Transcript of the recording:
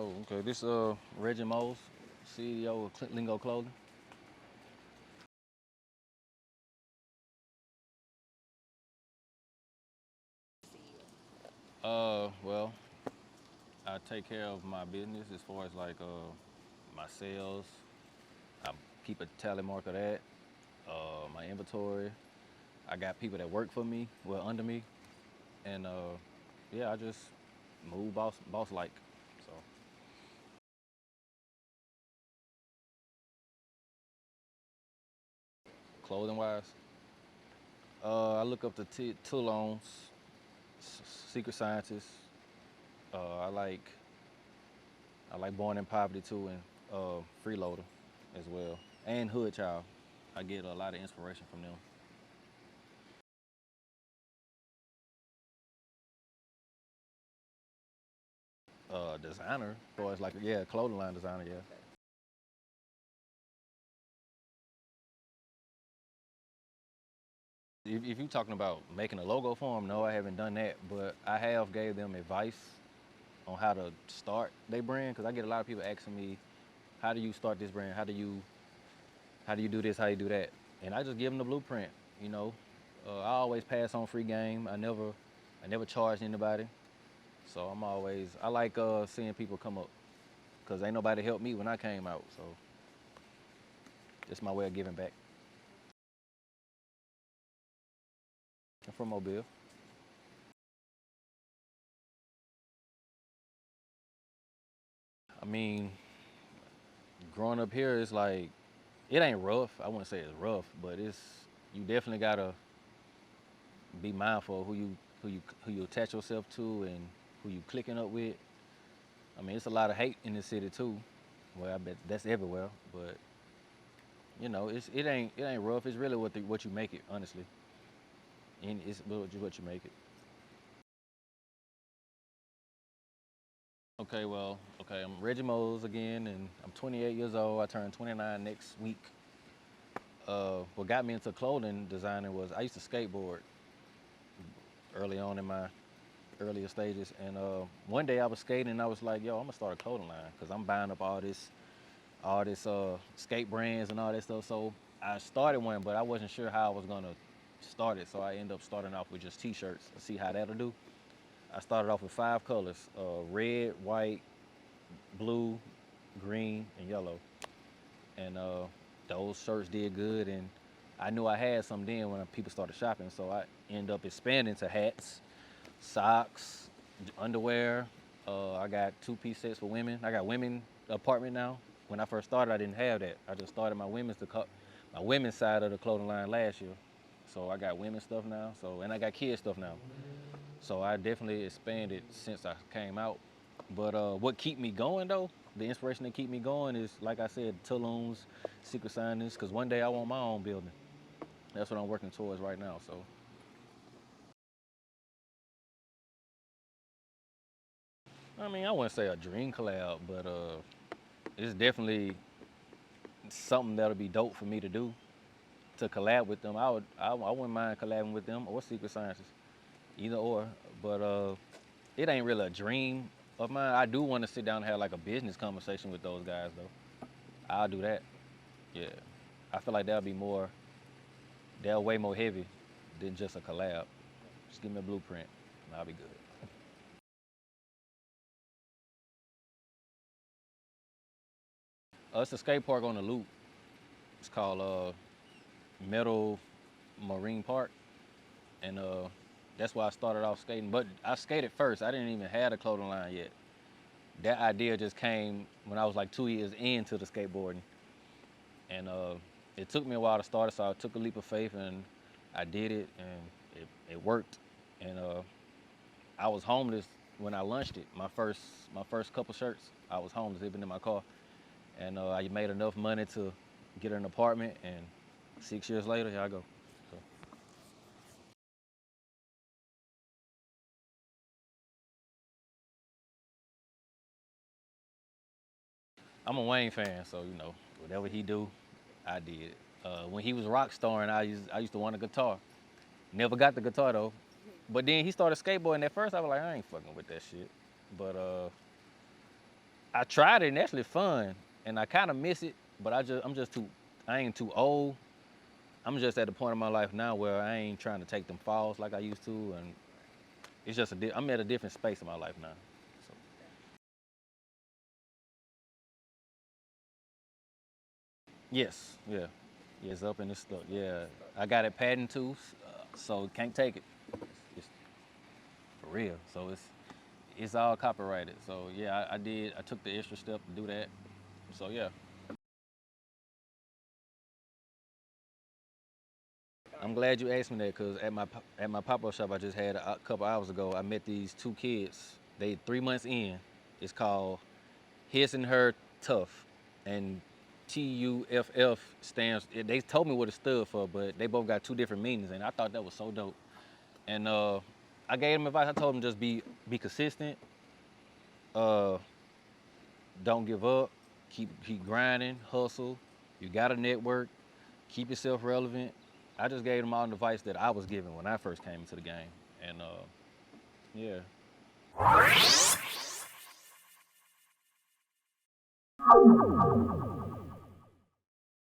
Oh, okay. This Reggie Mose, CEO of Lingo Clothing. Well, I take care of my business as far as like my sales. I keep a tally mark of that. My inventory. I got people that work for me, well under me, and yeah, I just move boss like. So clothing wise, I look up to Toulon's, Secret Scientists. Uh, I like I like Born in Poverty too, and Freeloader as well, and Hood Child. I get a lot of inspiration from them. Designer, as far as like yeah, clothing line designer, yeah. If you're talking about making a logo for them, no, I haven't done that, but I have gave them advice on how to start their brand because I get a lot of people asking me, how do you start this brand? How do you do this? How you do that? And I just give them the blueprint. You know, I always pass on free game. I never charge anybody. So I like seeing people come up because ain't nobody helped me when I came out. So it's my way of giving back. I'm from Mobile. I mean, growing up here, it's like it ain't rough. I wouldn't say it's rough, but you definitely gotta be mindful of who you attach yourself to and who you clicking up with. I mean, it's a lot of hate in the city too. Well, I bet that's everywhere, but it ain't rough. It's really what you make it, honestly, and it's just what you make it. Okay, I'm Reggie Mose again, and I'm 28 years old. I turn 29 next week. What got me into clothing designing was I used to skateboard early on in my earlier stages, and one day I was skating, and I was like, "Yo, I'm gonna start a clothing line because I'm buying up all this skate brands and all that stuff." So I started one, but I wasn't sure how I was gonna start it, so I ended up starting off with just T-shirts to see how that'll do. I started off with 5 colors: red, white, blue, green, and yellow. And those shirts did good, and I knew I had some then when people started shopping. So I ended up expanding to hats, socks, underwear. I got two-piece sets for women. I got women apartment now. When I first started, I didn't have that. I just started my women's side of the clothing line last year. So I got women's stuff now. And I got kids stuff now. So I definitely expanded since I came out. But what keep me going though, the inspiration that keep me going is like I said, Tulum's, Secret Scientists, because one day I want my own building. That's what I'm working towards right now. So I mean, I wouldn't say a dream collab, but it's definitely something that'll be dope for me to do to collab with them. I wouldn't mind collabing with them or Secret Scientists, either or. But it ain't really a dream of mine. I do want to sit down and have like a business conversation with those guys though. I'll do that. Yeah, I feel like they'll way more heavy than just a collab. Just give me a blueprint, and I'll be good. It's a skate park on the loop. It's called Meadow Marine Park, and that's why I started off skating. But I skated first. I didn't even have a clothing line yet. That idea just came when I was like 2 years into the skateboarding, and it took me a while to start it. So I took a leap of faith and I did it, and it worked. And I was homeless when I launched it. My first couple shirts, I was homeless, living in my car, and I made enough money to get an apartment. And 6 years later, here I go. So I'm a Wayne fan, so whatever he do, I did. When he was rock starring, I used to want a guitar. Never got the guitar though. But then he started skateboarding. At first, I was like, I ain't fucking with that shit. But I tried it and actually fun, and I kind of miss it, but I ain't too old. I'm just at the point in my life now where I ain't trying to take them falls like I used to, and it's just I'm at a different space in my life now. So yes, yeah, yeah, it's up in this stuff. Yeah, I got it patent too, so can't take it. It's for real. So it's all copyrighted. So yeah, I did. I took the extra step to do that. So yeah, I'm glad you asked me that because at my pop-up shop I just had a couple hours ago, I met these two kids. They 3 months in. It's called His and Her Tough, and TUFF stands. They told me what it stood for, but they both got two different meanings, and I thought that was so dope. And I gave them advice. I told them just be consistent. Uh, don't give up. Keep grinding. Hustle. You got a network. Keep yourself relevant. I just gave them all the advice that I was given when I first came into the game, and yeah.